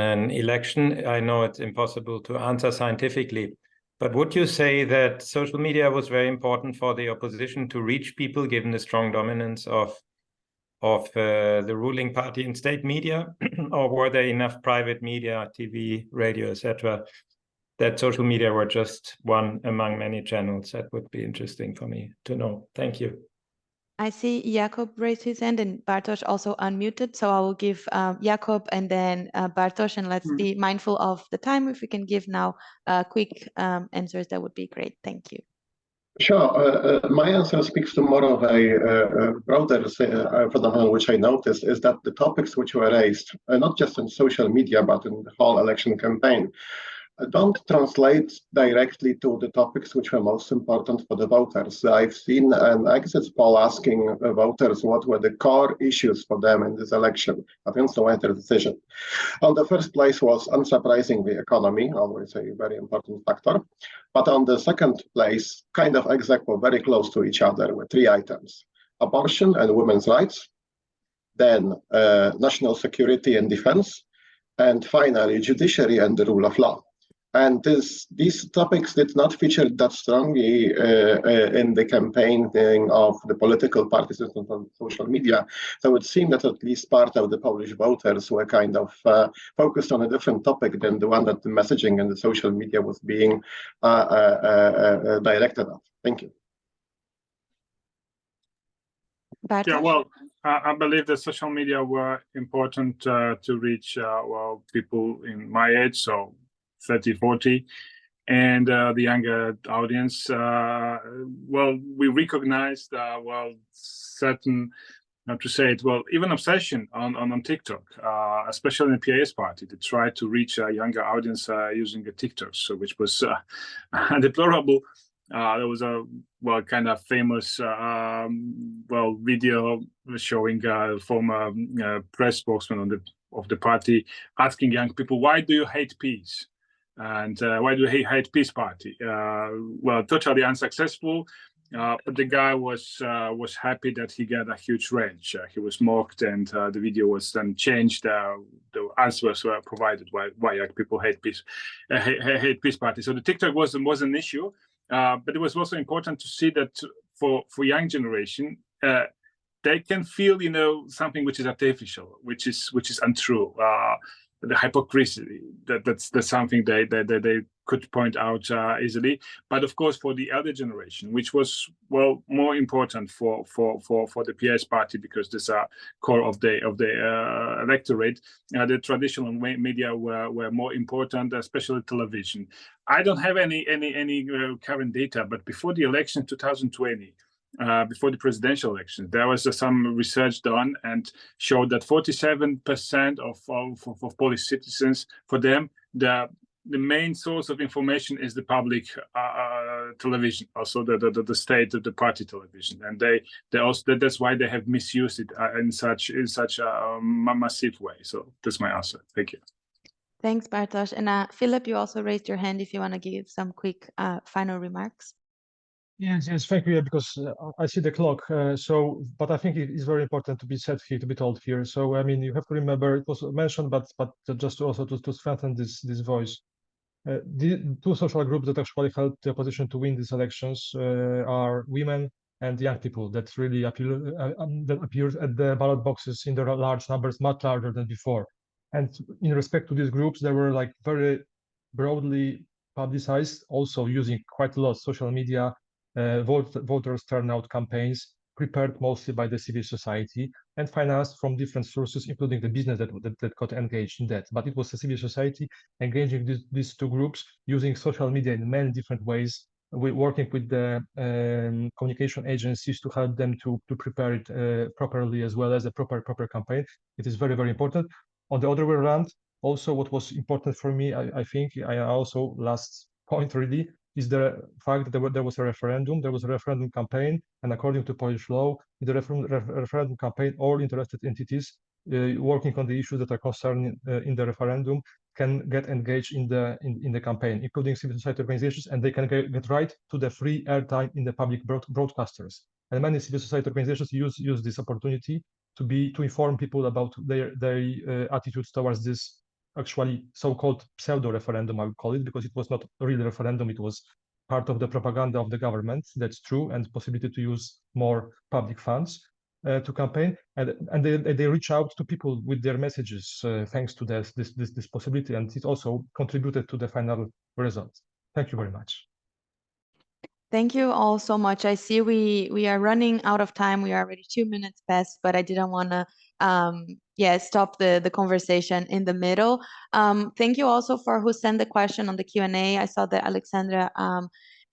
an election. I know it's impossible to answer scientifically, but would you say that social media was very important for the opposition to reach people, given the strong dominance of the ruling party in state media, or were there enough private media, TV, radio, etc., that social media were just one among many channels? That would be interesting for me to know. Thank you. I see Jakub raised his hand and Bartosz also unmuted. So I will give Jakub and then Bartosz, and let's be mindful of the time. If we can give now quick answers, that would be great. Thank you. Sure. My answer speaks to more of a broader phenomenon, which I noticed, is that the topics which were raised, not just in social media, but in the whole election campaign, don't translate directly to the topics which were most important for the voters. I've seen an exit poll asking voters what were the core issues for them in this election, against the winter decision. On the first place was, unsurprisingly, the economy, always a very important factor. But on the second place, kind of ex aequo, very close to each other, were three items: abortion and women's rights, then national security and defense, and finally, judiciary and the rule of law. And these topics did not feature that strongly in the campaigning of the political parties on social media. So it seemed that at least part of the Polish voters were kind of focused on a different topic than the one that the messaging and the social media was being directed at. Thank you. Bartosz? Yeah, well, I believe that social media were important to reach people in my age, so 30, 40, and the younger audience. We recognized, certain, how to say it, even obsession on TikTok, especially in the PAS party, to try to reach a younger audience using the TikToks, so which was deplorable. There was a kind of famous video showing former press spokesman of the party asking young people, "Why do you hate peace? And why do you hate peace party?" Totally unsuccessful. But the guy was happy that he got a huge range. He was mocked, and the video was then changed. The answers were provided why young people hate peace party. So the TikTok was an issue, but it was also important to see that for young generation, they can feel something which is artificial, which is untrue. The hypocrisy, that's something they could point out easily. But of course, for the elder generation, which was more important for the PS party, because this core of the electorate, the traditional media were more important, especially television. I don't have any current data, but before the election 2020, before the presidential election. There was some research done and showed that 47% of Polish citizens, for them, the main source of information is the public television, also the state of the party television, and they also, that's why they have misused it in such a massive way. So that's my answer. Thank you. Thanks, Bartosz. And Philip, you also raised your hand if you want to give some quick final remarks. Yes, thank you. Yeah, because I see the clock. But I think it is very important to be said here, to be told here. So I mean, you have to remember it was mentioned, but just to also to strengthen this voice. The two social groups that actually helped the opposition to win these elections are women and young people that really that appeared at the ballot boxes in the large numbers, much larger than before. And in respect to these groups, they were like very broadly publicized, also using quite a lot of social media, voters turnout campaigns, prepared mostly by the civil society and financed from different sources, including the business that got engaged in that. But it was the civil society engaging these two groups, using social media in many different ways, working with the communication agencies to help them to prepare it properly, as well as a proper campaign. It is very, very important. On the other way around, also what was important for me, I think, also last point really, is the fact that there was a referendum. There was a referendum campaign, and according to Polish law, in the referendum campaign, all interested entities working on the issues that are concerned in the referendum can get engaged in the campaign, including civil society organizations, and they can get right to the free airtime in the public broadcasters. And many civil society organizations use this opportunity to inform people about their attitudes towards this actually so-called pseudo-referendum, I would call it, because it was not a real referendum. It was part of the propaganda of the government. That's true, and possibility to use more public funds to campaign, and they reach out to people with their messages thanks to this possibility, and it also contributed to the final result. Thank you very much. Thank you all so much. I see we are running out of time. We are already 2 minutes past, but I didn't want to stop the conversation in the middle. Thank you also for who sent the question on the Q&A. I saw that Alexandra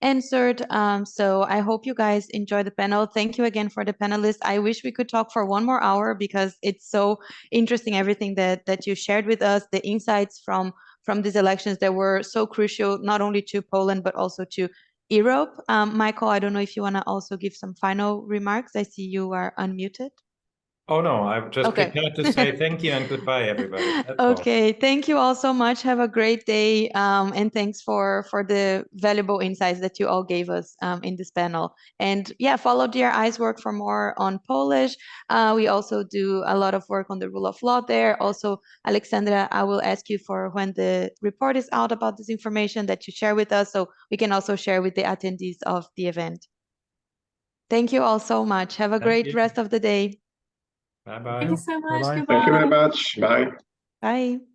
answered. So I hope you guys enjoy the panel. Thank you again for the panelists. I wish we could talk for 1 more hour because it's so interesting, everything that you shared with us, the insights from these elections that were so crucial, not only to Poland, but also to Europe. Michael, I don't know if you want to also give some final remarks. I see you are unmuted. Oh, no, I'm just prepared to say thank you and goodbye, everybody. That's all. Thank you all so much. Have a great day. And thanks for the valuable insights that you all gave us in this panel. And yeah, follow DRI's work for more on Polish. We also do a lot of work on the rule of law there. Also, Alexandra, I will ask you for when the report is out about this information that you share with us, so we can also share with the attendees of the event. Thank you all so much. Have a great rest of the day. Bye-bye. Thank you so much. Bye-bye. Goodbye. Thank you very much. Bye. Bye.